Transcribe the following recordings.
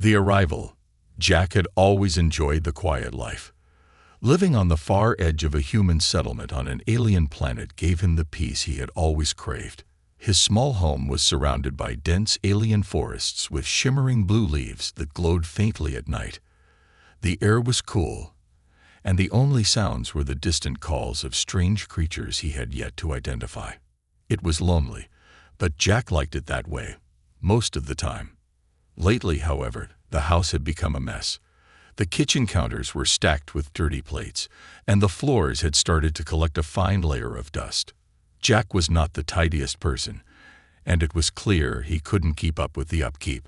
The arrival. Jack had always enjoyed the quiet life. Living on the far edge of a human settlement on an alien planet gave him the peace he had always craved. His small home was surrounded by dense alien forests with shimmering blue leaves that glowed faintly at night. The air was cool, and the only sounds were the distant calls of strange creatures he had yet to identify. It was lonely, but Jack liked it that way, most of the time. Lately, however, the house had become a mess. The kitchen counters were stacked with dirty plates, and the floors had started to collect a fine layer of dust. Jack was not the tidiest person, and it was clear he couldn't keep up with the upkeep.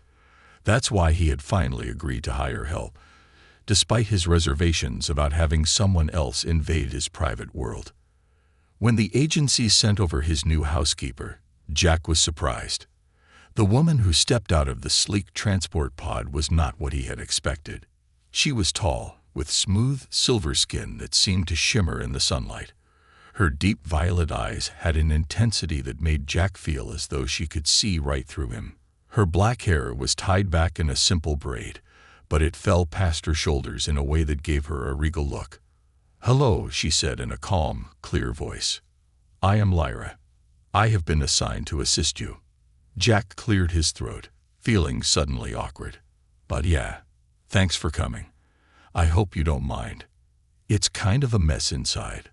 That's why he had finally agreed to hire help, despite his reservations about having someone else invade his private world. When the agency sent over his new housekeeper, Jack was surprised. The woman who stepped out of the sleek transport pod was not what he had expected. She was tall, with smooth silver skin that seemed to shimmer in the sunlight. Her deep violet eyes had an intensity that made Jack feel as though she could see right through him. Her black hair was tied back in a simple braid, but it fell past her shoulders in a way that gave her a regal look. "Hello," she said in a calm, clear voice. "I am Lyra. I have been assigned to assist you." Jack cleared his throat, feeling suddenly awkward. "But yeah, thanks for coming. I hope you don't mind. It's kind of a mess inside."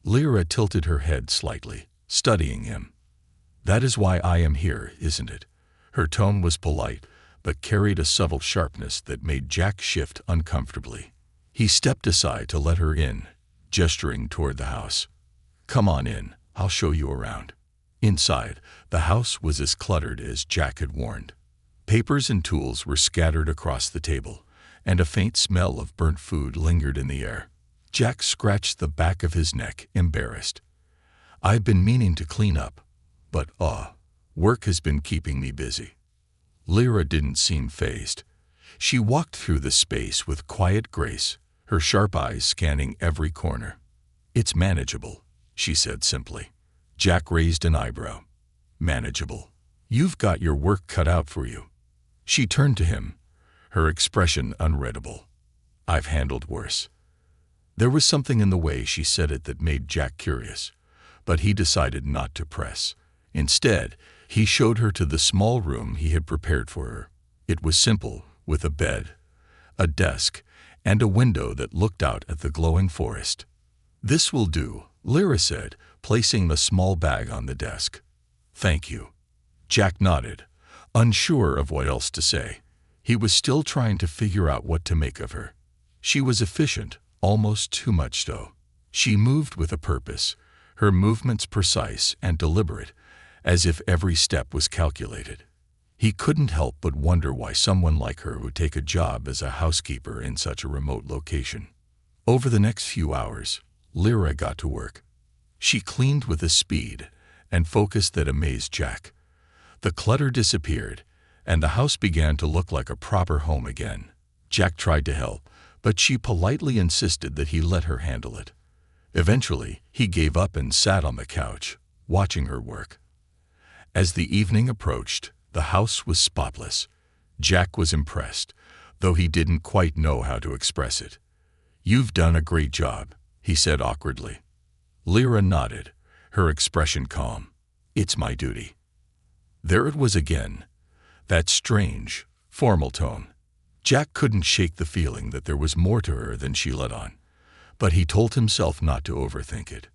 Lyra tilted her head slightly, studying him. "That is why I am here, isn't it?" Her tone was polite, but carried a subtle sharpness that made Jack shift uncomfortably. He stepped aside to let her in, gesturing toward the house. "Come on in, I'll show you around." Inside, the house was as cluttered as Jack had warned. Papers and tools were scattered across the table, and a faint smell of burnt food lingered in the air. Jack scratched the back of his neck, embarrassed. "I've been meaning to clean up, but work has been keeping me busy." Lyra didn't seem fazed. She walked through the space with quiet grace, her sharp eyes scanning every corner. "It's manageable," she said simply. Jack raised an eyebrow. "Manageable? You've got your work cut out for you." She turned to him, her expression unreadable. "I've handled worse." There was something in the way she said it that made Jack curious, but he decided not to press. Instead, he showed her to the small room he had prepared for her. It was simple, with a bed, a desk, and a window that looked out at the glowing forest. "This will do," Lyra said, placing the small bag on the desk. "Thank you." Jack nodded, unsure of what else to say. He was still trying to figure out what to make of her. She was efficient, almost too much so. She moved with a purpose, her movements precise and deliberate, as if every step was calculated. He couldn't help but wonder why someone like her would take a job as a housekeeper in such a remote location. Over the next few hours, Lyra got to work. She cleaned with a speed and focus that amazed Jack. The clutter disappeared, and the house began to look like a proper home again. Jack tried to help, but she politely insisted that he let her handle it. Eventually, he gave up and sat on the couch, watching her work. As the evening approached, the house was spotless. Jack was impressed, though he didn't quite know how to express it. "You've done a great job," he said awkwardly. Lyra nodded, her expression calm. "It's my duty." There it was again, that strange, formal tone. Jack couldn't shake the feeling that there was more to her than she let on, but he told himself not to overthink it.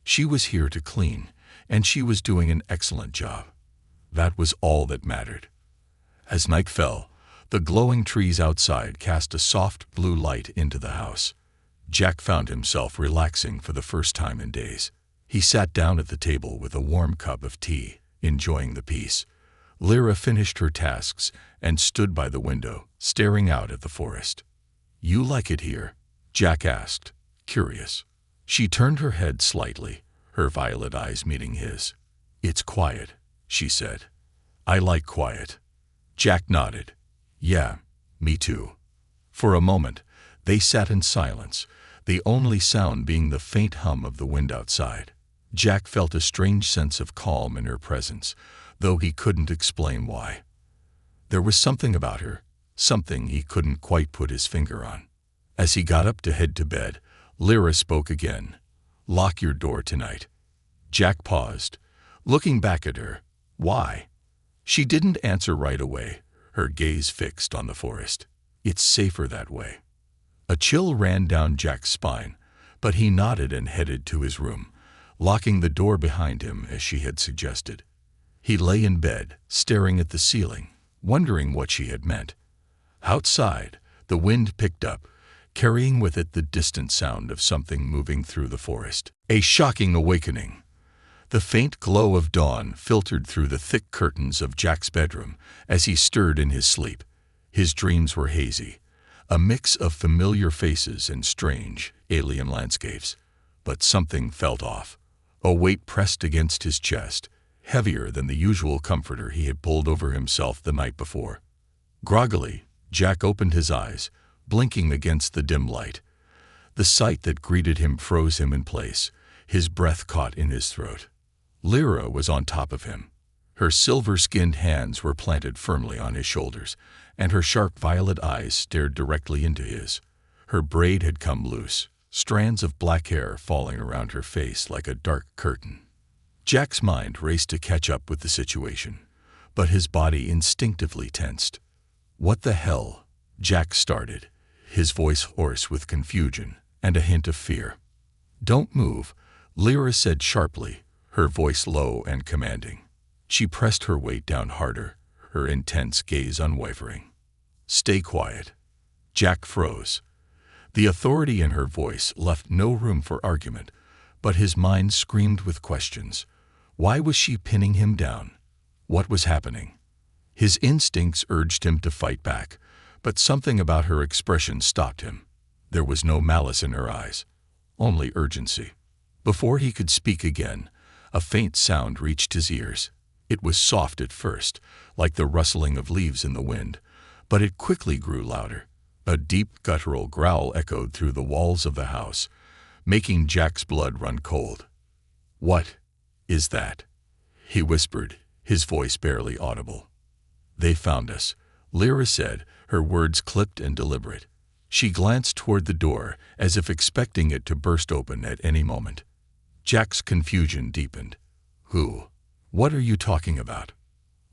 She was here to clean, and she was doing an excellent job. That was all that mattered. As night fell, the glowing trees outside cast a soft blue light into the house. Jack found himself relaxing for the first time in days. He sat down at the table with a warm cup of tea, enjoying the peace. Lyra finished her tasks and stood by the window, staring out at the forest. "You like it here?" Jack asked, curious. She turned her head slightly, her violet eyes meeting his. "It's quiet," she said. "I like quiet." Jack nodded. "Yeah, me too." For a moment, they sat in silence, the only sound being the faint hum of the wind outside. Jack felt a strange sense of calm in her presence, though he couldn't explain why. There was something about her, something he couldn't quite put his finger on. As he got up to head to bed, Lyra spoke again. "Lock your door tonight." Jack paused, looking back at her. "Why?" She didn't answer right away, her gaze fixed on the forest. "It's safer that way." A chill ran down Jack's spine, but he nodded and headed to his room, locking the door behind him as she had suggested. He lay in bed, staring at the ceiling, wondering what she had meant. Outside, the wind picked up, carrying with it the distant sound of something moving through the forest. A shocking awakening. The faint glow of dawn filtered through the thick curtains of Jack's bedroom as he stirred in his sleep. His dreams were hazy, a mix of familiar faces and strange, alien landscapes. But something felt off. A weight pressed against his chest, heavier than the usual comforter he had pulled over himself the night before. Groggily, Jack opened his eyes, blinking against the dim light. The sight that greeted him froze him in place, his breath caught in his throat. Lyra was on top of him. Her silver-skinned hands were planted firmly on his shoulders, and her sharp violet eyes stared directly into his. Her braid had come loose, strands of black hair falling around her face like a dark curtain. Jack's mind raced to catch up with the situation, but his body instinctively tensed. "What the hell?" Jack started, his voice hoarse with confusion and a hint of fear. "Don't move," Lyra said sharply, her voice low and commanding. She pressed her weight down harder, her intense gaze unwavering. "Stay quiet." Jack froze. The authority in her voice left no room for argument, but his mind screamed with questions. Why was she pinning him down? What was happening? His instincts urged him to fight back, but something about her expression stopped him. There was no malice in her eyes, only urgency. Before he could speak again, a faint sound reached his ears. It was soft at first, like the rustling of leaves in the wind, but it quickly grew louder. A deep guttural growl echoed through the walls of the house, making Jack's blood run cold. "What is that?" he whispered, his voice barely audible. "They found us," Lyra said, her words clipped and deliberate. She glanced toward the door, as if expecting it to burst open at any moment. Jack's confusion deepened. "Who? What are you talking about?"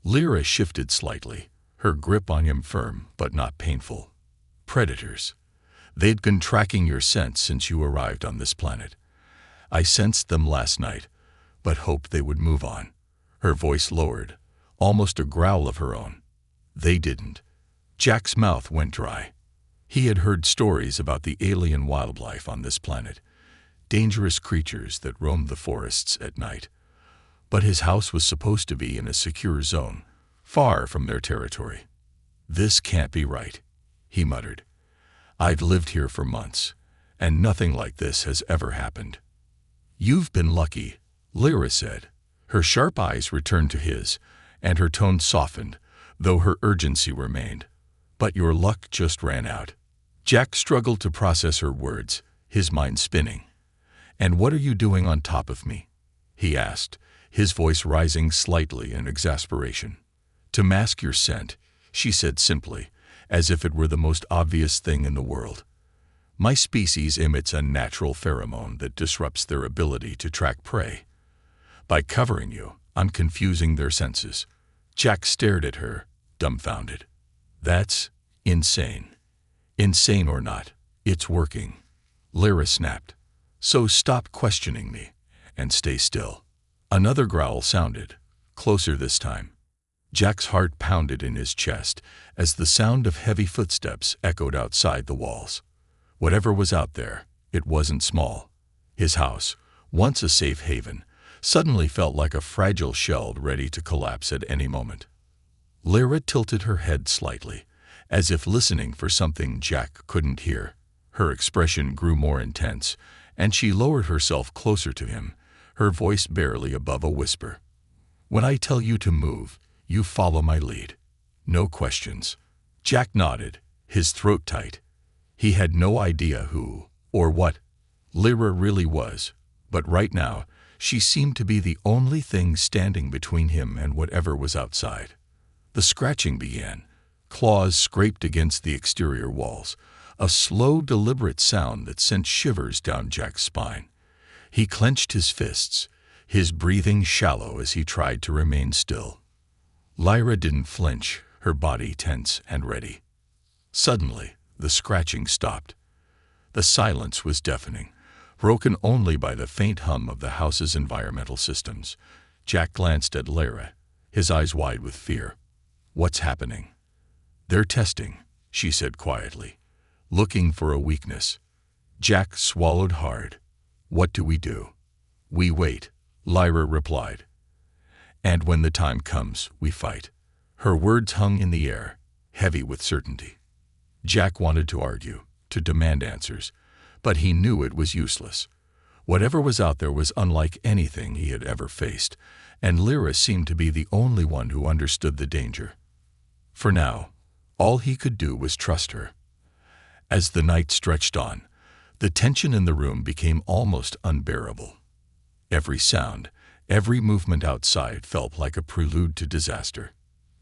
Lyra shifted slightly, her grip on him firm but not painful. "Predators. They'd been tracking your scent since you arrived on this planet. I sensed them last night, but hoped they would move on." Her voice lowered, almost a growl of her own. "They didn't." Jack's mouth went dry. He had heard stories about the alien wildlife on this planet, dangerous creatures that roamed the forests at night. But his house was supposed to be in a secure zone, far from their territory. "This can't be right," he muttered. "I've lived here for months, and nothing like this has ever happened." "You've been lucky," Lyra said. Her sharp eyes returned to his, and her tone softened, though her urgency remained. "But your luck just ran out." Jack struggled to process her words, his mind spinning. "And what are you doing on top of me?" he asked, his voice rising slightly in exasperation. "To mask your scent," she said simply, as if it were the most obvious thing in the world. "My species emits a natural pheromone that disrupts their ability to track prey. By covering you, I'm confusing their senses." Jack stared at her, dumbfounded. "That's insane." "Insane or not, it's working," Lyra snapped. "So stop questioning me, and stay still." Another growl sounded, closer this time. Jack's heart pounded in his chest as the sound of heavy footsteps echoed outside the walls. Whatever was out there, it wasn't small. His house, once a safe haven, suddenly felt like a fragile shell ready to collapse at any moment. Lyra tilted her head slightly, as if listening for something Jack couldn't hear. Her expression grew more intense, and she lowered herself closer to him, her voice barely above a whisper. "When I tell you to move, you follow my lead. No questions." Jack nodded, his throat tight. He had no idea who, or what, Lyra really was, but right now, she seemed to be the only thing standing between him and whatever was outside. The scratching began, claws scraped against the exterior walls, a slow, deliberate sound that sent shivers down Jack's spine. He clenched his fists, his breathing shallow as he tried to remain still. Lyra didn't flinch, her body tense and ready. Suddenly, the scratching stopped. The silence was deafening, broken only by the faint hum of the house's environmental systems. Jack glanced at Lyra, his eyes wide with fear. "What's happening?" "They're testing," she said quietly, looking for a weakness. Jack swallowed hard. "What do we do?" "We wait," Lyra replied. "And when the time comes, we fight." Her words hung in the air, heavy with certainty. Jack wanted to argue, to demand answers, but he knew it was useless. Whatever was out there was unlike anything he had ever faced, and Lyra seemed to be the only one who understood the danger. For now, all he could do was trust her. As the night stretched on, the tension in the room became almost unbearable. Every sound, every movement outside felt like a prelude to disaster.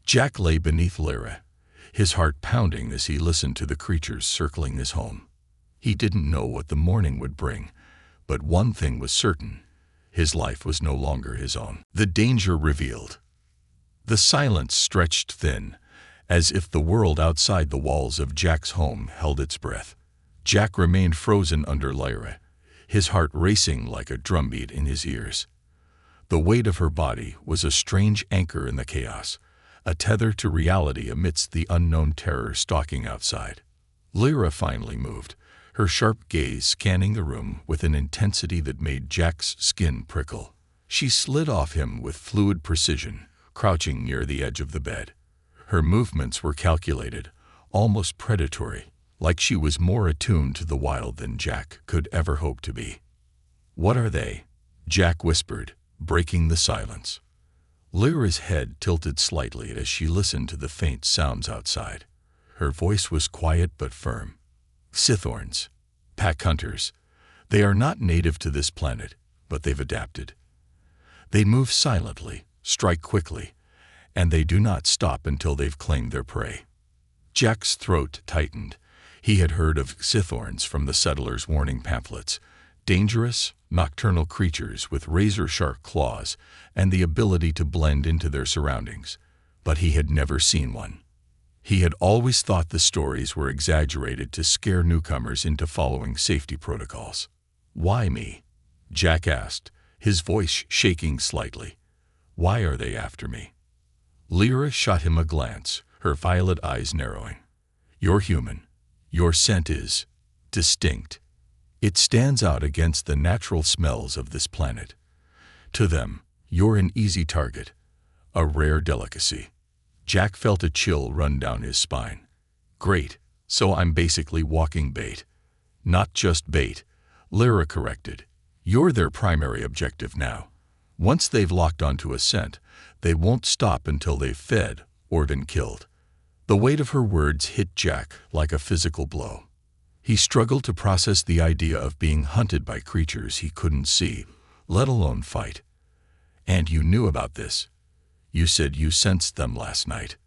Jack lay beneath Lyra, his heart pounding as he listened to the creatures circling his home. He didn't know what the morning would bring, but one thing was certain: his life was no longer his own. The danger revealed. The silence stretched thin, as if the world outside the walls of Jack's home held its breath. Jack remained frozen under Lyra, his heart racing like a drumbeat in his ears. The weight of her body was a strange anchor in the chaos, a tether to reality amidst the unknown terror stalking outside. Lyra finally moved, her sharp gaze scanning the room with an intensity that made Jack's skin prickle. She slid off him with fluid precision, crouching near the edge of the bed. Her movements were calculated, almost predatory, like she was more attuned to the wild than Jack could ever hope to be. "What are they?" Jack whispered, breaking the silence. Lyra's head tilted slightly as she listened to the faint sounds outside. Her voice was quiet but firm. "Scythorns, pack hunters. They are not native to this planet, but they've adapted. They move silently, strike quickly, and they do not stop until they've claimed their prey." Jack's throat tightened. He had heard of Scythorns from the settlers' warning pamphlets, dangerous, nocturnal creatures with razor-sharp claws and the ability to blend into their surroundings, but he had never seen one. He had always thought the stories were exaggerated to scare newcomers into following safety protocols. "Why me?" Jack asked, his voice shaking slightly. "Why are they after me?" Lyra shot him a glance, her violet eyes narrowing. "You're human. Your scent is distinct. It stands out against the natural smells of this planet. To them, you're an easy target, a rare delicacy." Jack felt a chill run down his spine. "Great, so I'm basically walking bait." "Not just bait," Lyra corrected. "You're their primary objective now. Once they've locked onto a scent, they won't stop until they've fed or been killed." The weight of her words hit Jack like a physical blow. He struggled to process the idea of being hunted by creatures he couldn't see, let alone fight. "And you knew about this? You said you sensed them last night."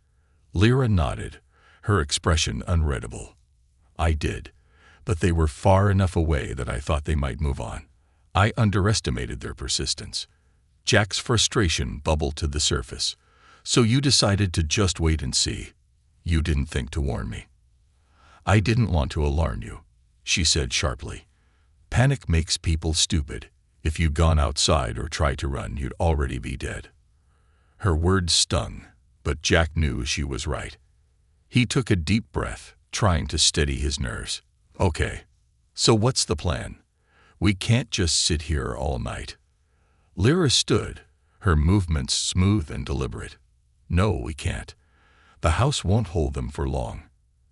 Lyra nodded, her expression unreadable. "I did, but they were far enough away that I thought they might move on. I underestimated their persistence." Jack's frustration bubbled to the surface. "So you decided to just wait and see. You didn't think to warn me." "I didn't want to alarm you," she said sharply. "Panic makes people stupid. If you'd gone outside or tried to run, you'd already be dead." Her words stung, but Jack knew she was right. He took a deep breath, trying to steady his nerves. "Okay, so what's the plan? We can't just sit here all night." Lyra stood, her movements smooth and deliberate. "No, we can't. The house won't hold them for long.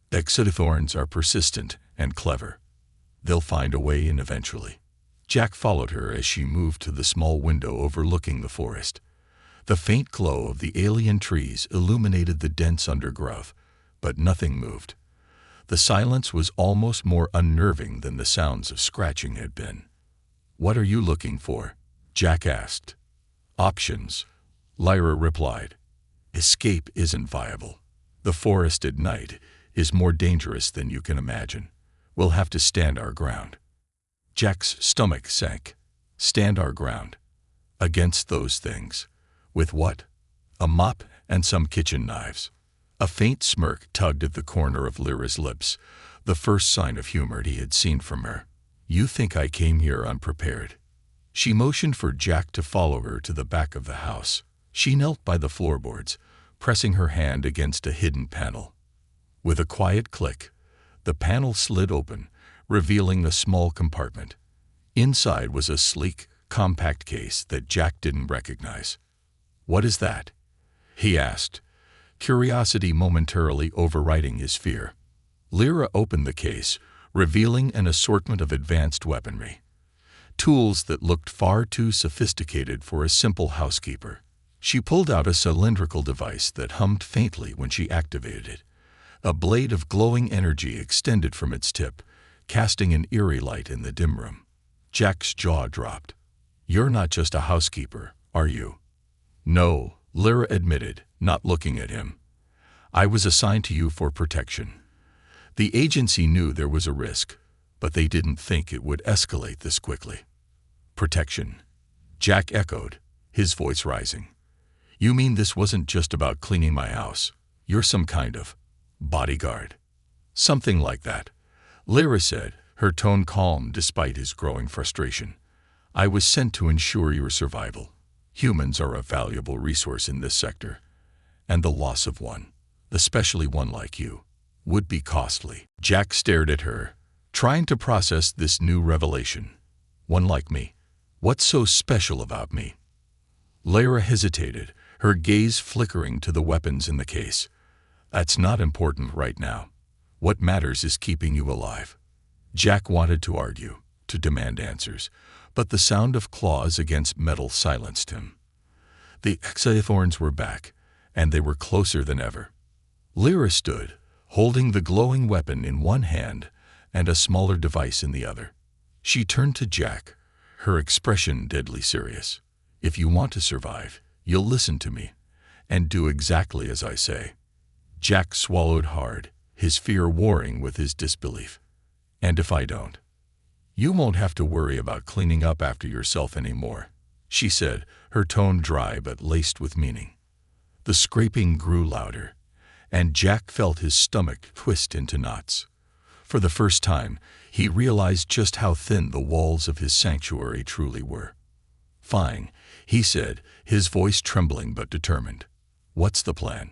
The Scythorns are persistent and clever. They'll find a way in eventually." Jack followed her as she moved to the small window overlooking the forest. The faint glow of the alien trees illuminated the dense undergrowth, but nothing moved. The silence was almost more unnerving than the sounds of scratching had been. "What are you looking for?" Jack asked. "Options," Lyra replied. "Escape isn't viable. The forest at night is more dangerous than you can imagine. We'll have to stand our ground." Jack's stomach sank. Stand our ground. Against those things. With what? A mop and some kitchen knives. A faint smirk tugged at the corner of Lyra's lips, the first sign of humor he had seen from her. "You think I came here unprepared?" She motioned for Jack to follow her to the back of the house. She knelt by the floorboards, pressing her hand against a hidden panel. With a quiet click, the panel slid open, revealing a small compartment. Inside was a sleek, compact case that Jack didn't recognize. "What is that?" he asked, curiosity momentarily overriding his fear. Lyra opened the case, revealing an assortment of advanced weaponry. Tools that looked far too sophisticated for a simple housekeeper. She pulled out a cylindrical device that hummed faintly when she activated it. A blade of glowing energy extended from its tip, casting an eerie light in the dim room. Jack's jaw dropped. "You're not just a housekeeper, are you?" "No," Lyra admitted, not looking at him. "I was assigned to you for protection." The agency knew there was a risk, but they didn't think it would escalate this quickly. "Protection," Jack echoed, his voice rising. "You mean this wasn't just about cleaning my house? You're some kind of bodyguard?" "Something like that," Lyra said, her tone calm despite his growing frustration. "I was sent to ensure your survival. Humans are a valuable resource in this sector, and the loss of one, especially one like you, would be costly." Jack stared at her, trying to process this new revelation. "One like me? What's so special about me?" Lyra hesitated, her gaze flickering to the weapons in the case. "That's not important right now. What matters is keeping you alive." Jack wanted to argue, to demand answers, but the sound of claws against metal silenced him. The HFYs were back, and they were closer than ever. Lyra stood, holding the glowing weapon in one hand and a smaller device in the other. She turned to Jack, her expression deadly serious. "If you want to survive, you'll listen to me, and do exactly as I say." Jack swallowed hard, his fear warring with his disbelief. "And if I don't?" "You won't have to worry about cleaning up after yourself anymore," she said, her tone dry but laced with meaning. The scraping grew louder, and Jack felt his stomach twist into knots. For the first time, he realized just how thin the walls of his sanctuary truly were. "Fine," he said, his voice trembling but determined. "What's the plan?"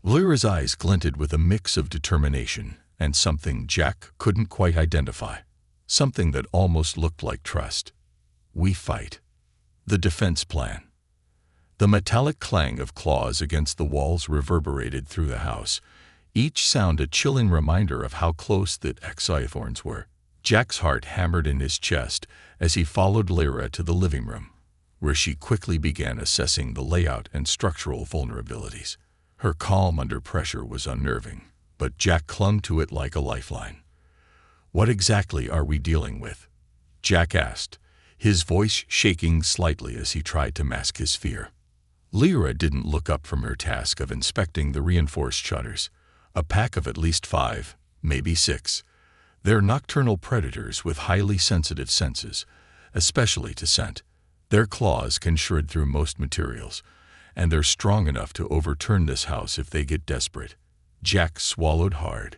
Lyra's eyes glinted with a mix of determination and something Jack couldn't quite identify, something that almost looked like trust. "We fight." The defense plan. The metallic clang of claws against the walls reverberated through the house, each sound a chilling reminder of how close the HFYs were. Jack's heart hammered in his chest as he followed Lyra to the living room, where she quickly began assessing the layout and structural vulnerabilities. Her calm under pressure was unnerving, but Jack clung to it like a lifeline. "What exactly are we dealing with?" Jack asked, his voice shaking slightly as he tried to mask his fear. Lyra didn't look up from her task of inspecting the reinforced shutters, a pack of at least 5, maybe 6. They're nocturnal predators with highly sensitive senses, especially to scent. Their claws can shred through most materials, and they're strong enough to overturn this house if they get desperate. Jack swallowed hard.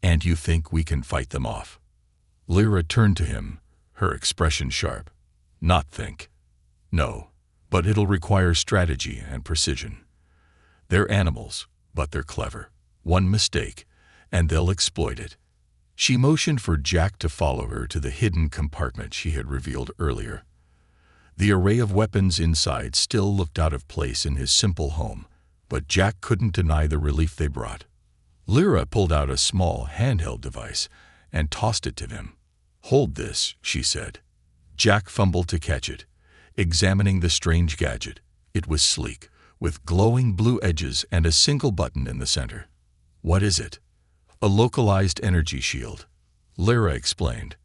"And you think we can fight them off?" Lyra turned to him, her expression sharp. "Not think. No, but it'll require strategy and precision. They're animals, but they're clever. One mistake, and they'll exploit it." She motioned for Jack to follow her to the hidden compartment she had revealed earlier. The array of weapons inside still looked out of place in his simple home, but Jack couldn't deny the relief they brought. Lyra pulled out a small handheld device and tossed it to him. "Hold this," she said. Jack fumbled to catch it, examining the strange gadget. It was sleek, with glowing blue edges and a single button in the center. "What is it?" "A localized energy shield," Lyra explained.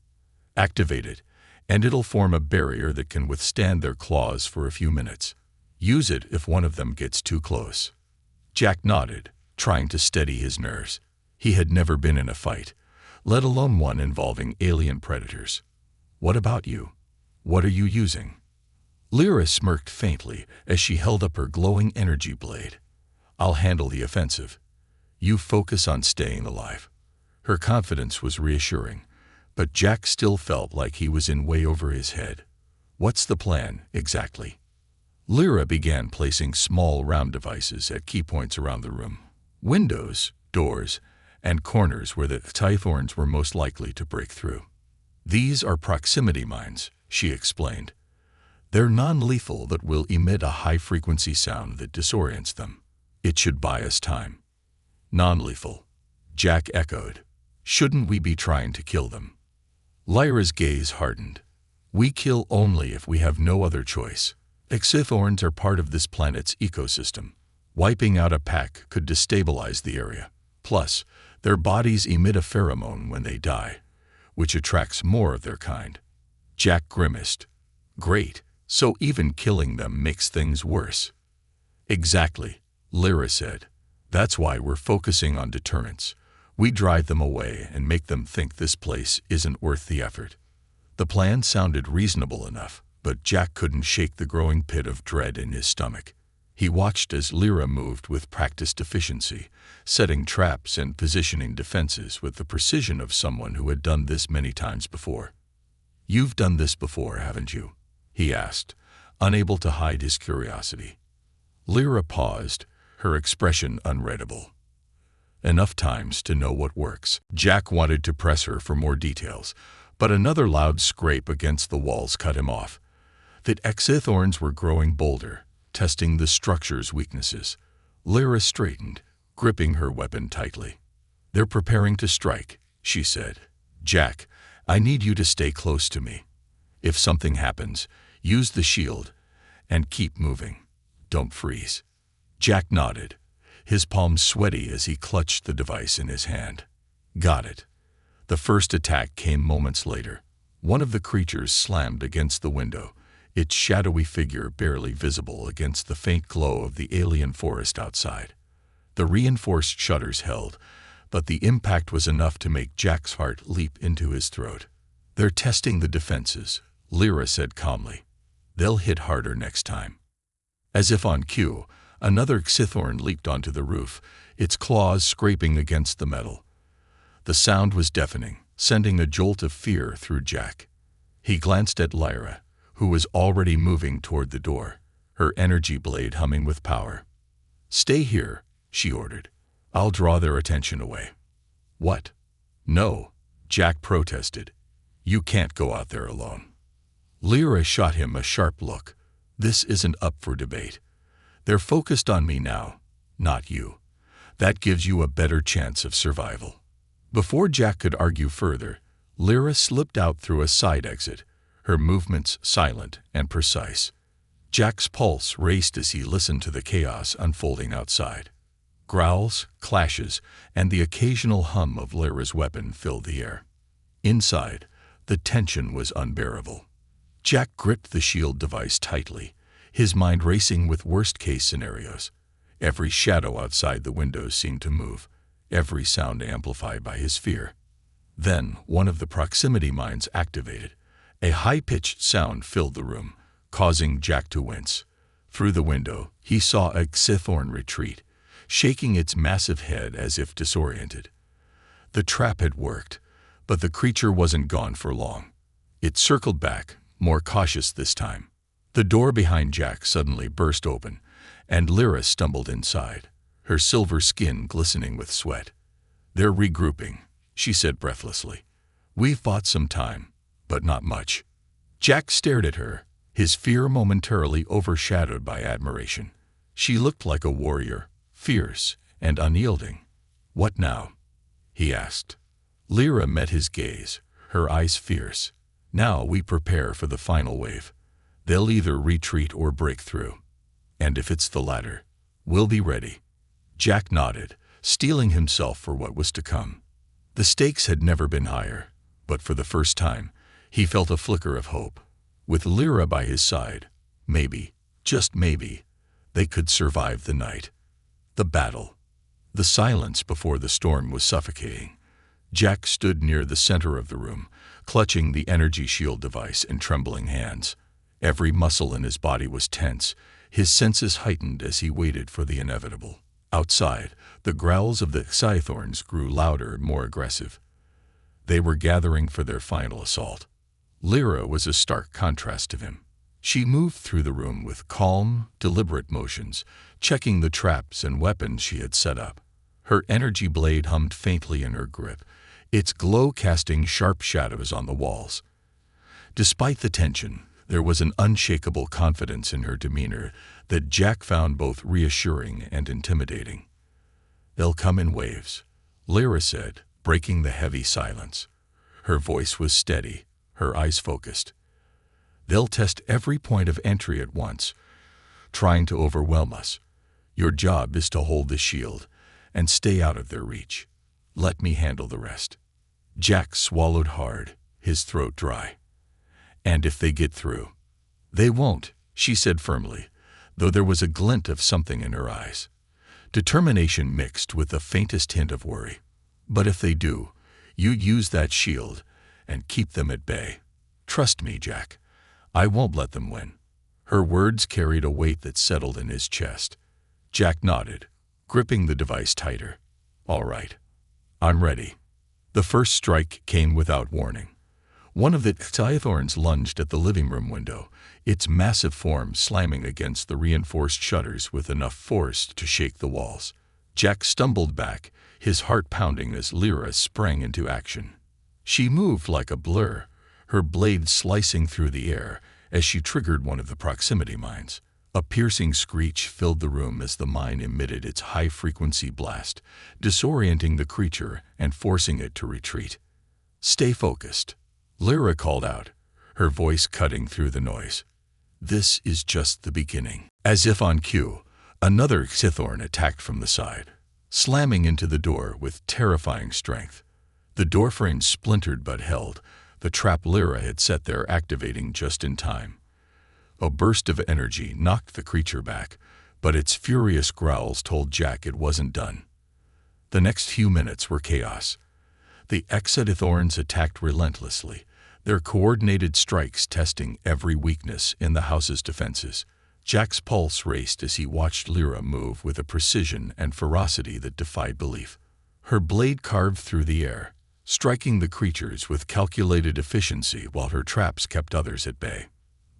"Activate it, and it'll form a barrier that can withstand their claws for a few minutes. Use it if one of them gets too close." Jack nodded, trying to steady his nerves. He had never been in a fight, let alone one involving alien predators. "What about you? What are you using?" Lyra smirked faintly as she held up her glowing energy blade. "I'll handle the offensive. You focus on staying alive." Her confidence was reassuring, but Jack still felt like he was in way over his head. "What's the plan, exactly?" Lyra began placing small round devices at key points around the room. Windows, doors, and corners where the Tythorns were most likely to break through. "These are proximity mines," she explained. "They're non-lethal but will emit a high-frequency sound that disorients them. It should buy us time." "Non-lethal," Jack echoed. "Shouldn't we be trying to kill them?" Lyra's gaze hardened. "We kill only if we have no other choice. Tythorns are part of this planet's ecosystem. Wiping out a pack could destabilize the area. Plus, their bodies emit a pheromone when they die, which attracts more of their kind." Jack grimaced. "Great, so even killing them makes things worse." "Exactly," Lyra said. "That's why we're focusing on deterrence. We drive them away and make them think this place isn't worth the effort." The plan sounded reasonable enough, but Jack couldn't shake the growing pit of dread in his stomach. He watched as Lyra moved with practiced efficiency, setting traps and positioning defenses with the precision of someone who had done this many times before. "You've done this before, haven't you?" he asked, unable to hide his curiosity. Lyra paused, her expression unreadable. "Enough times to know what works." Jack wanted to press her for more details, but another loud scrape against the walls cut him off. The Tythorns were growing bolder, testing the structure's weaknesses. Lyra straightened, gripping her weapon tightly. "They're preparing to strike," she said. "Jack, I need you to stay close to me. If something happens, use the shield and keep moving. Don't freeze." Jack nodded, his palms sweaty as he clutched the device in his hand. "Got it." The first attack came moments later. One of the creatures slammed against the window, its shadowy figure barely visible against the faint glow of the alien forest outside. The reinforced shutters held, but the impact was enough to make Jack's heart leap into his throat. "They're testing the defenses," Lyra said calmly. "They'll hit harder next time." As if on cue, another Tythorn leaped onto the roof, its claws scraping against the metal. The sound was deafening, sending a jolt of fear through Jack. He glanced at Lyra, who was already moving toward the door, her energy blade humming with power. "Stay here," she ordered. "I'll draw their attention away." "What?" "No," Jack protested. "You can't go out there alone." Lyra shot him a sharp look. "This isn't up for debate. They're focused on me now, not you. That gives you a better chance of survival." Before Jack could argue further, Lyra slipped out through a side exit, her movements silent and precise. Jack's pulse raced as he listened to the chaos unfolding outside. Growls, clashes, and the occasional hum of Lyra's weapon filled the air. Inside, the tension was unbearable. Jack gripped the shield device tightly, his mind racing with worst-case scenarios. Every shadow outside the windows seemed to move, every sound amplified by his fear. Then, one of the proximity mines activated. A high-pitched sound filled the room, causing Jack to wince. Through the window, he saw a Tythorn retreat, shaking its massive head as if disoriented. The trap had worked, but the creature wasn't gone for long. It circled back, more cautious this time. The door behind Jack suddenly burst open, and Lyra stumbled inside, her silver skin glistening with sweat. "They're regrouping," she said breathlessly. "We fought some time, but not much." Jack stared at her, his fear momentarily overshadowed by admiration. She looked like a warrior, fierce and unyielding. "What now?" he asked. Lyra met his gaze, her eyes fierce. "Now we prepare for the final wave. They'll either retreat or break through. And if it's the latter, we'll be ready." Jack nodded, steeling himself for what was to come. The stakes had never been higher, but for the first time, he felt a flicker of hope. With Lyra by his side, maybe, just maybe, they could survive the night. The battle. The silence before the storm was suffocating. Jack stood near the center of the room, clutching the energy shield device in trembling hands. Every muscle in his body was tense, his senses heightened as he waited for the inevitable. Outside, the growls of the scythorns grew louder and more aggressive. They were gathering for their final assault. Lyra was a stark contrast to him. She moved through the room with calm, deliberate motions, checking the traps and weapons she had set up. Her energy blade hummed faintly in her grip, its glow casting sharp shadows on the walls. Despite the tension, there was an unshakable confidence in her demeanor that Jack found both reassuring and intimidating. "They'll come in waves," Lyra said, breaking the heavy silence. Her voice was steady, her eyes focused. "They'll test every point of entry at once, trying to overwhelm us. Your job is to hold the shield and stay out of their reach. Let me handle the rest." Jack swallowed hard, his throat dry. "And if they get through?" "They won't," she said firmly, though there was a glint of something in her eyes. Determination mixed with the faintest hint of worry. "But if they do, you use that shield and keep them at bay. Trust me, Jack. I won't let them win." Her words carried a weight that settled in his chest. Jack nodded, gripping the device tighter. "All right. I'm ready." The first strike came without warning. One of the scythorns lunged at the living room window, its massive form slamming against the reinforced shutters with enough force to shake the walls. Jack stumbled back, his heart pounding as Lyra sprang into action. She moved like a blur, her blade slicing through the air as she triggered one of the proximity mines. A piercing screech filled the room as the mine emitted its high-frequency blast, disorienting the creature and forcing it to retreat. "Stay focused," Lyra called out, her voice cutting through the noise. "This is just the beginning." As if on cue, another scythorn attacked from the side, slamming into the door with terrifying strength. The doorframe splintered but held, the trap Lyra had set there activating just in time. A burst of energy knocked the creature back, but its furious growls told Jack it wasn't done. The next few minutes were chaos. The Exodithorns attacked relentlessly, their coordinated strikes testing every weakness in the house's defenses. Jack's pulse raced as he watched Lyra move with a precision and ferocity that defied belief. Her blade carved through the air, striking the creatures with calculated efficiency while her traps kept others at bay.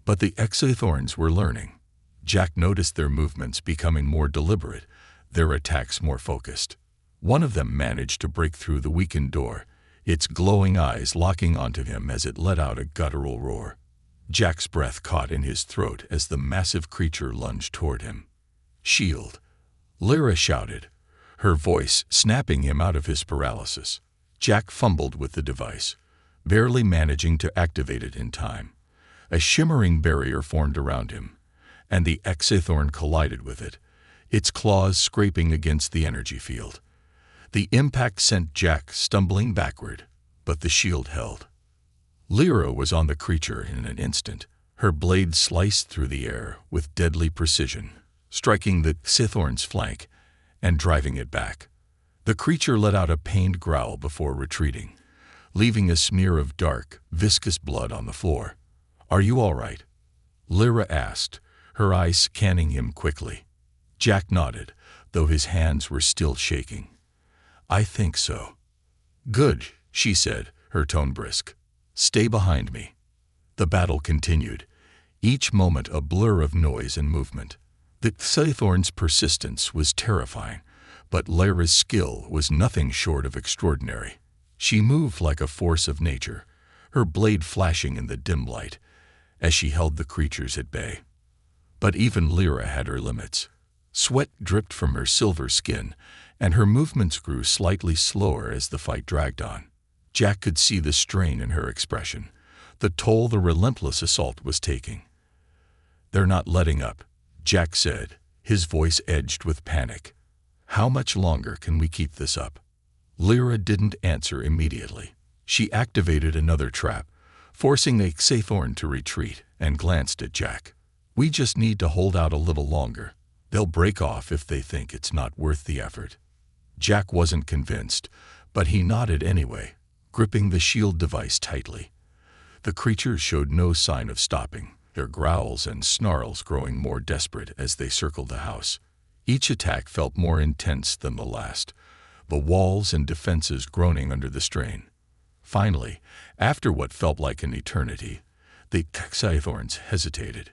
But the Exodithorns were learning. Jack noticed their movements becoming more deliberate, their attacks more focused. One of them managed to break through the weakened door, its glowing eyes locking onto him as it let out a guttural roar. Jack's breath caught in his throat as the massive creature lunged toward him. "Shield!" Lyra shouted, her voice snapping him out of his paralysis. Jack fumbled with the device, barely managing to activate it in time. A shimmering barrier formed around him, and the Exithorn collided with it, its claws scraping against the energy field. The impact sent Jack stumbling backward, but the shield held. Lyra was on the creature in an instant, her blade sliced through the air with deadly precision, striking the Scythorn's flank and driving it back. The creature let out a pained growl before retreating, leaving a smear of dark, viscous blood on the floor. "Are you all right?" Lyra asked, her eyes scanning him quickly. Jack nodded, though his hands were still shaking. "I think so." "Good," she said, her tone brisk. "Stay behind me." The battle continued, each moment a blur of noise and movement. The Scythorn's persistence was terrifying, but Lyra's skill was nothing short of extraordinary. She moved like a force of nature, her blade flashing in the dim light, as she held the creatures at bay. But even Lyra had her limits. Sweat dripped from her silver skin, and her movements grew slightly slower as the fight dragged on. Jack could see the strain in her expression, the toll the relentless assault was taking. "They're not letting up," Jack said, his voice edged with panic. "How much longer can we keep this up?" Lyra didn't answer immediately. She activated another trap, forcing the Scythorn to retreat, and glanced at Jack. "We just need to hold out a little longer. They'll break off if they think it's not worth the effort." Jack wasn't convinced, but he nodded anyway, gripping the shield device tightly. The creatures showed no sign of stopping, their growls and snarls growing more desperate as they circled the house. Each attack felt more intense than the last, the walls and defenses groaning under the strain. Finally, after what felt like an eternity, the Scythorns hesitated.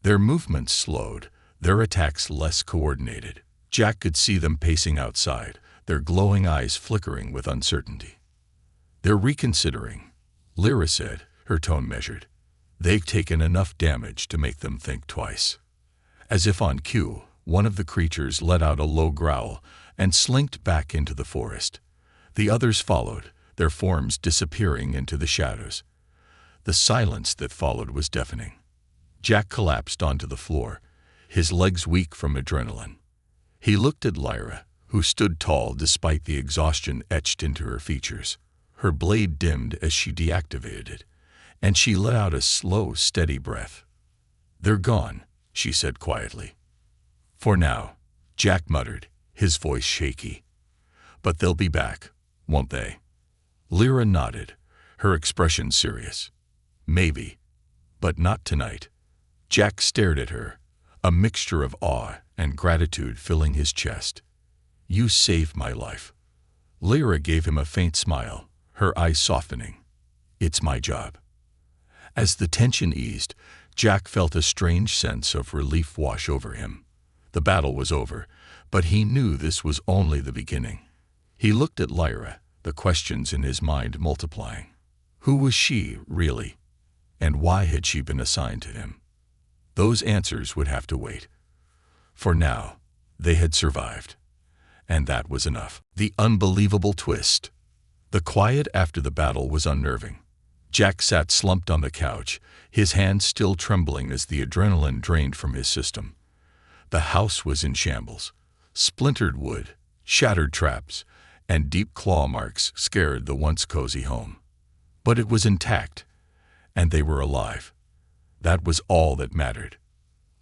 Their movements slowed, their attacks less coordinated. Jack could see them pacing outside, their glowing eyes flickering with uncertainty. "They're reconsidering," Lyra said, her tone measured. "They've taken enough damage to make them think twice." As if on cue, one of the creatures let out a low growl and slinked back into the forest. The others followed, their forms disappearing into the shadows. The silence that followed was deafening. Jack collapsed onto the floor, his legs weak from adrenaline. He looked at Lyra, who stood tall despite the exhaustion etched into her features. Her blade dimmed as she deactivated it, and she let out a slow, steady breath. "They're gone," she said quietly. "For now," Jack muttered, his voice shaky. "But they'll be back, won't they?" Lyra nodded, her expression serious. "Maybe, but not tonight." Jack stared at her, a mixture of awe and gratitude filling his chest. "You saved my life." Lyra gave him a faint smile, her eyes softening. "It's my job." As the tension eased, Jack felt a strange sense of relief wash over him. The battle was over, but he knew this was only the beginning. He looked at Lyra, the questions in his mind multiplying. Who was she, really? And why had she been assigned to him? Those answers would have to wait. For now, they had survived. And that was enough. The unbelievable twist. The quiet after the battle was unnerving. Jack sat slumped on the couch, his hands still trembling as the adrenaline drained from his system. The house was in shambles. Splintered wood, shattered traps, and deep claw marks scared the once cozy home. But it was intact, and they were alive. That was all that mattered.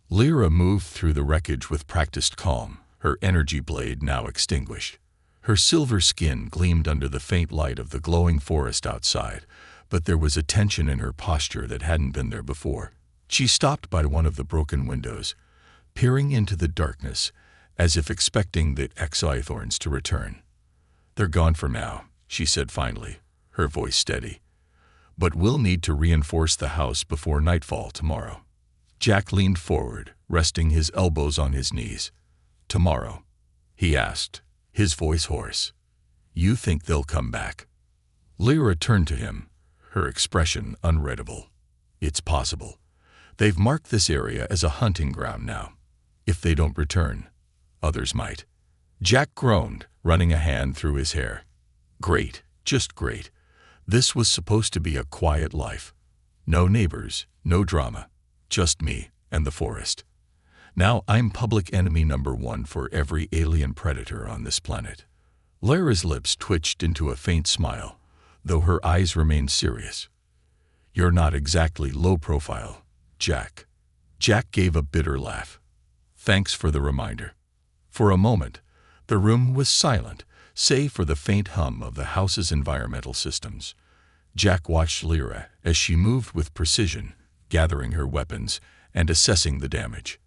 Lyra moved through the wreckage with practiced calm, her energy blade now extinguished. Her silver skin gleamed under the faint light of the glowing forest outside, but there was a tension in her posture that hadn't been there before. She stopped by one of the broken windows, peering into the darkness, as if expecting the Scythorns to return. "They're gone for now," she said finally, her voice steady. "But we'll need to reinforce the house before nightfall tomorrow." Jack leaned forward, resting his elbows on his knees. "Tomorrow?" he asked, his voice hoarse. "You think they'll come back?" Lyra turned to him, her expression unreadable. "It's possible. They've marked this area as a hunting ground now. If they don't return, others might." Jack groaned, running a hand through his hair. Great, just great. This was supposed to be a quiet life. No neighbors, no drama, just me and the forest. Now I'm public enemy number one for every alien predator on this planet. Lyra's lips twitched into a faint smile, though her eyes remained serious. "You're not exactly low profile, Jack." Jack gave a bitter laugh. "Thanks for the reminder." For a moment, the room was silent, save for the faint hum of the house's environmental systems. Jack watched Lyra as she moved with precision, gathering her weapons and assessing the damage.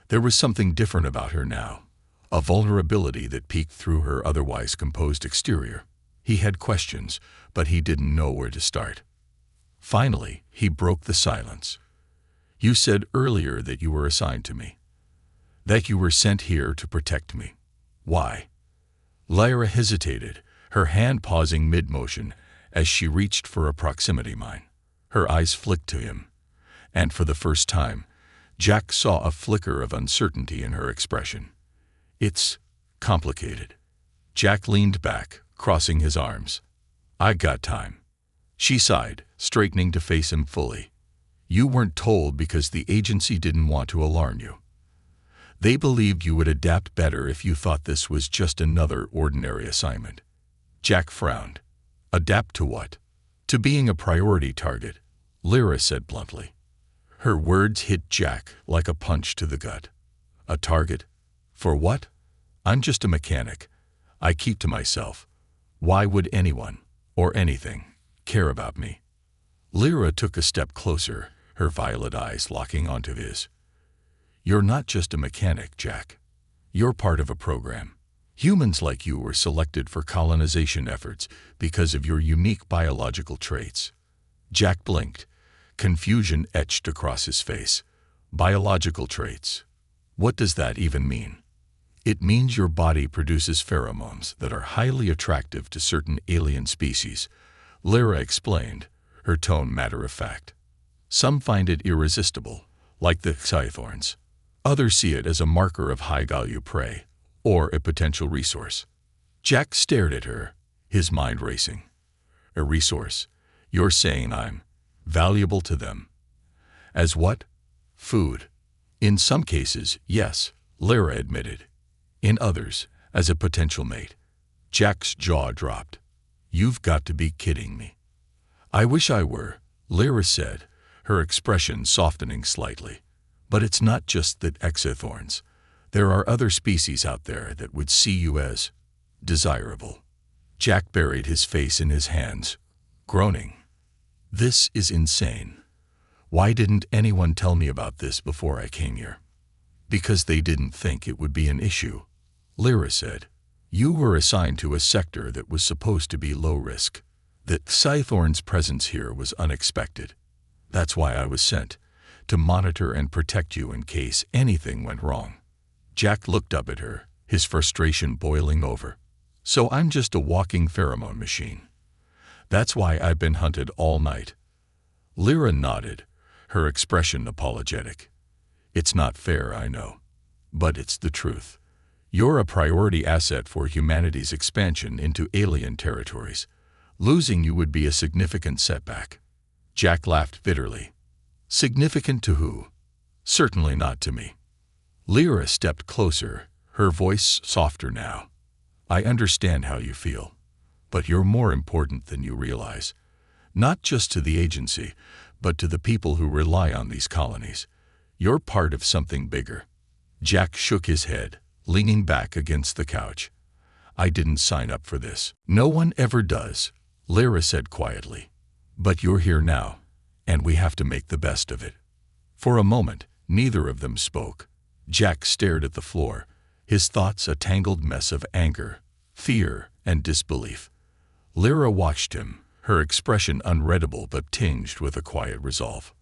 There was something different about her now, a vulnerability that peeked through her otherwise composed exterior. He had questions, but he didn't know where to start. Finally, he broke the silence. "You said earlier that you were assigned to me. That you were sent here to protect me. Why?" Lyra hesitated, her hand pausing mid-motion as she reached for a proximity mine. Her eyes flicked to him, and for the first time, Jack saw a flicker of uncertainty in her expression. "It's complicated." Jack leaned back, crossing his arms. "I got time." She sighed, straightening to face him fully. "You weren't told because the agency didn't want to alarm you. They believed you would adapt better if you thought this was just another ordinary assignment." Jack frowned. "Adapt to what?" "To being a priority target," Lyra said bluntly. Her words hit Jack like a punch to the gut. "A target? For what? I'm just a mechanic. I keep to myself. Why would anyone, or anything, care about me? Lyra took a step closer, her violet eyes locking onto his. You're not just a mechanic, Jack. You're part of a program. Humans like you were selected for colonization efforts because of your unique biological traits. Jack blinked. Confusion etched across his face. Biological traits. What does that even mean? It means your body produces pheromones that are highly attractive to certain alien species, Lyra explained, her tone matter-of-fact. Some find it irresistible, like the scythorns. Others see it as a marker of high-value prey, or a potential resource. Jack stared at her, his mind racing. A resource? You're saying I'm valuable to them? As what? Food. In some cases, yes, Lyra admitted. In others, as a potential mate. Jack's jaw dropped. You've got to be kidding me. I wish I were, Lyra said, her expression softening slightly. But it's not just the exothorns. There are other species out there that would see you as desirable. Jack buried his face in his hands, groaning. This is insane. Why didn't anyone tell me about this before I came here? Because they didn't think it would be an issue, Lyra said. You were assigned to a sector that was supposed to be low risk. The scythorn's presence here was unexpected. That's why I was sent, to monitor and protect you in case anything went wrong. Jack looked up at her, his frustration boiling over. So I'm just a walking pheromone machine. That's why I've been hunted all night. Lyra nodded, her expression apologetic. It's not fair, I know. But it's the truth. You're a priority asset for humanity's expansion into alien territories. Losing you would be a significant setback. Jack laughed bitterly. Significant to who? Certainly not to me. Lyra stepped closer, her voice softer now. I understand how you feel. But you're more important than you realize. Not just to the agency, but to the people who rely on these colonies. You're part of something bigger. Jack shook his head, leaning back against the couch. I didn't sign up for this. No one ever does, Lyra said quietly. But you're here now, and we have to make the best of it. For a moment, neither of them spoke. Jack stared at the floor, his thoughts a tangled mess of anger, fear, and disbelief. Lyra watched him, her expression unreadable but tinged with a quiet resolve.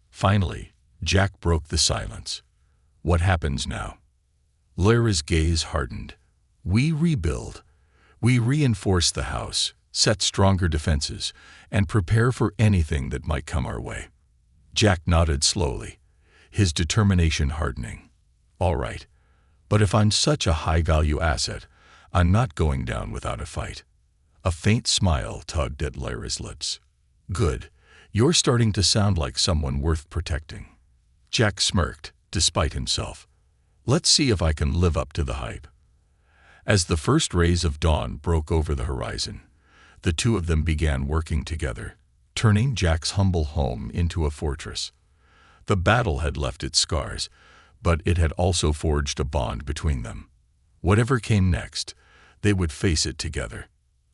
Finally, Jack broke the silence. What happens now? Lyra's gaze hardened. We rebuild. We reinforce the house, set stronger defenses, and prepare for anything that might come our way. Jack nodded slowly, his determination hardening. All right, but if I'm such a high-value asset, I'm not going down without a fight. A faint smile tugged at Lyra's lips. Good. You're starting to sound like someone worth protecting. Jack smirked, despite himself. Let's see if I can live up to the hype. As the first rays of dawn broke over the horizon, the two of them began working together, turning Jack's humble home into a fortress. The battle had left its scars, but it had also forged a bond between them. Whatever came next, they would face it together.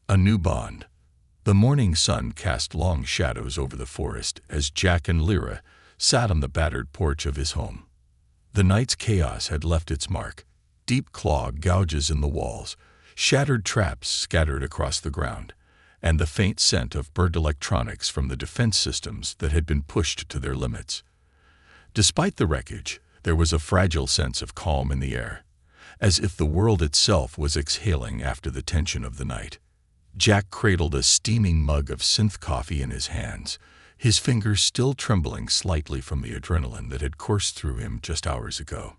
A new bond. The morning sun cast long shadows over the forest as Jack and Lyra sat on the battered porch of his home. The night's chaos had left its mark. Deep claw gouges in the walls, shattered traps scattered across the ground, and the faint scent of burnt electronics from the defense systems that had been pushed to their limits. Despite the wreckage, there was a fragile sense of calm in the air, as if the world itself was exhaling after the tension of the night. Jack cradled a steaming mug of synth coffee in his hands, his fingers still trembling slightly from the adrenaline that had coursed through him just hours ago.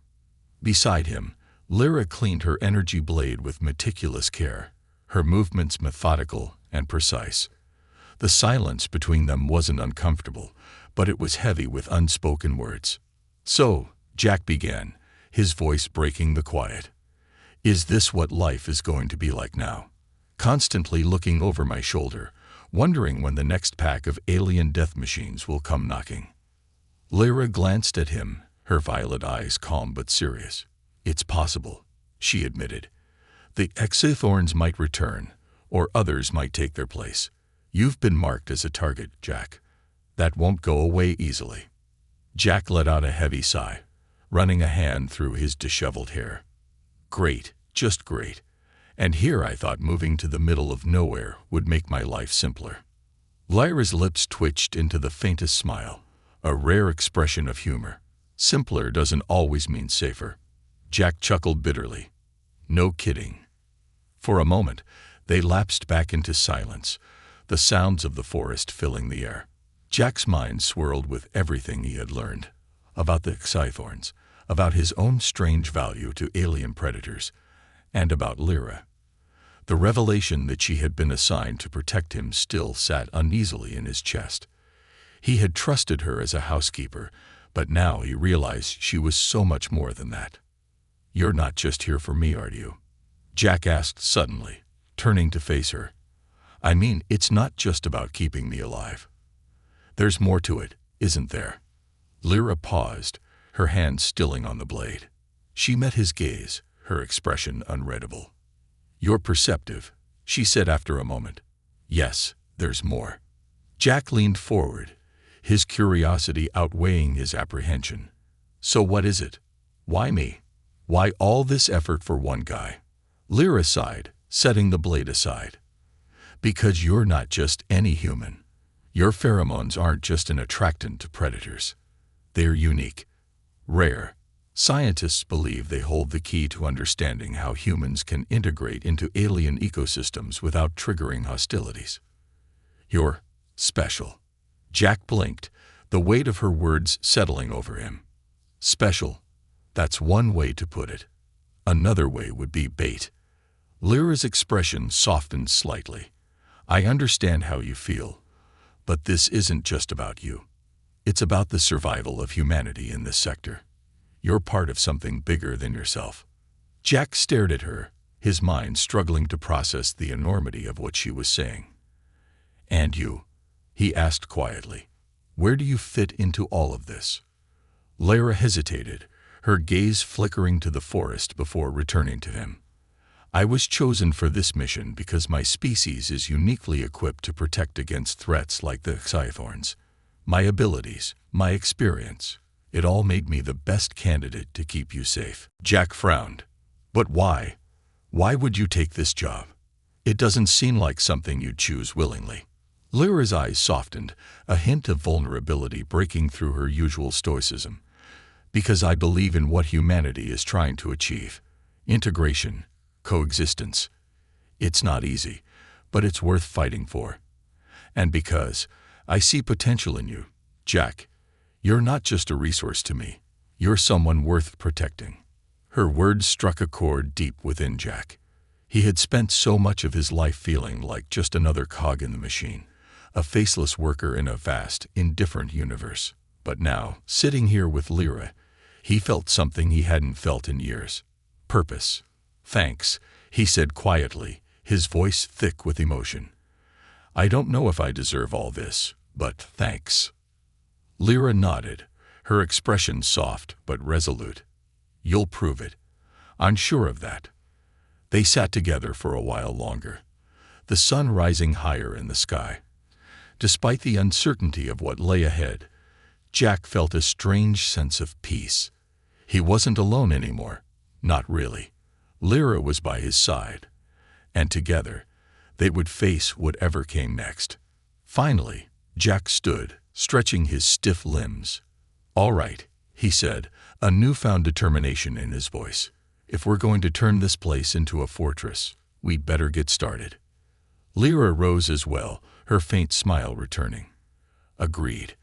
Beside him, Lyra cleaned her energy blade with meticulous care, her movements methodical and precise. The silence between them wasn't uncomfortable, but it was heavy with unspoken words. So, Jack began, his voice breaking the quiet. Is this what life is going to be like now? Constantly looking over my shoulder, wondering when the next pack of alien death machines will come knocking. Lyra glanced at him, her violet eyes calm but serious. It's possible, she admitted. The Exithorns might return, or others might take their place. You've been marked as a target, Jack. That won't go away easily. Jack let out a heavy sigh, running a hand through his disheveled hair. Great, just great. And here I thought moving to the middle of nowhere would make my life simpler. Lyra's lips twitched into the faintest smile, a rare expression of humor. Simpler doesn't always mean safer. Jack chuckled bitterly. No kidding. For a moment, they lapsed back into silence, the sounds of the forest filling the air. Jack's mind swirled with everything he had learned. About the Exithorns, about his own strange value to alien predators, and about Lyra. The revelation that she had been assigned to protect him still sat uneasily in his chest. He had trusted her as a housekeeper, but now he realized she was so much more than that. You're not just here for me, are you? Jack asked suddenly, turning to face her. I mean, it's not just about keeping me alive. There's more to it, isn't there? Lyra paused, her hand stilling on the blade. She met his gaze, her expression unreadable. You're perceptive, she said after a moment. Yes, there's more. Jack leaned forward, his curiosity outweighing his apprehension. So what is it? Why me? Why all this effort for one guy? Lyra sighed, setting the blade aside. Because you're not just any human. Your pheromones aren't just an attractant to predators. They're unique, rare. Scientists believe they hold the key to understanding how humans can integrate into alien ecosystems without triggering hostilities. You're special. Jack blinked, the weight of her words settling over him. Special. That's one way to put it. Another way would be bait. Lyra's expression softened slightly. I understand how you feel, but this isn't just about you. It's about the survival of humanity in this sector. You're part of something bigger than yourself. Jack stared at her, his mind struggling to process the enormity of what she was saying. And you? He asked quietly. Where do you fit into all of this? Lyra hesitated, her gaze flickering to the forest before returning to him. I was chosen for this mission because my species is uniquely equipped to protect against threats like the Exithorns. My abilities, my experience, it all made me the best candidate to keep you safe. Jack frowned. But why? Why would you take this job? It doesn't seem like something you'd choose willingly. Lyra's eyes softened, a hint of vulnerability breaking through her usual stoicism. Because I believe in what humanity is trying to achieve. Integration, coexistence. It's not easy, but it's worth fighting for. And because I see potential in you, Jack. You're not just a resource to me. You're someone worth protecting. Her words struck a chord deep within Jack. He had spent so much of his life feeling like just another cog in the machine, a faceless worker in a vast, indifferent universe. But now, sitting here with Lyra, he felt something he hadn't felt in years. Purpose. Thanks, he said quietly, his voice thick with emotion. I don't know if I deserve all this, but thanks. Lyra nodded, her expression soft but resolute. You'll prove it. I'm sure of that. They sat together for a while longer, the sun rising higher in the sky. Despite the uncertainty of what lay ahead, Jack felt a strange sense of peace. He wasn't alone anymore. Not really. Lyra was by his side, and together, they would face whatever came next. Finally, Jack stood, stretching his stiff limbs. All right, he said, a newfound determination in his voice. If we're going to turn this place into a fortress, we'd better get started. Lyra rose as well, her faint smile returning. Agreed.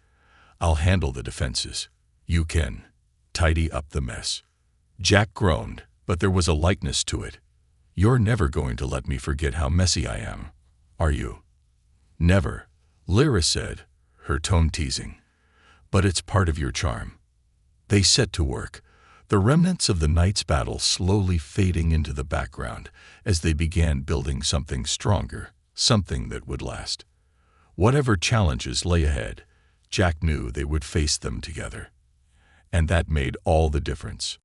I'll handle the defenses. You can tidy up the mess. Jack groaned, but there was a lightness to it. You're never going to let me forget how messy I am, are you? Never, Lyra said, her tone teasing. But it's part of your charm. They set to work, the remnants of the night's battle slowly fading into the background as they began building something stronger, something that would last. Whatever challenges lay ahead, Jack knew they would face them together. And that made all the difference.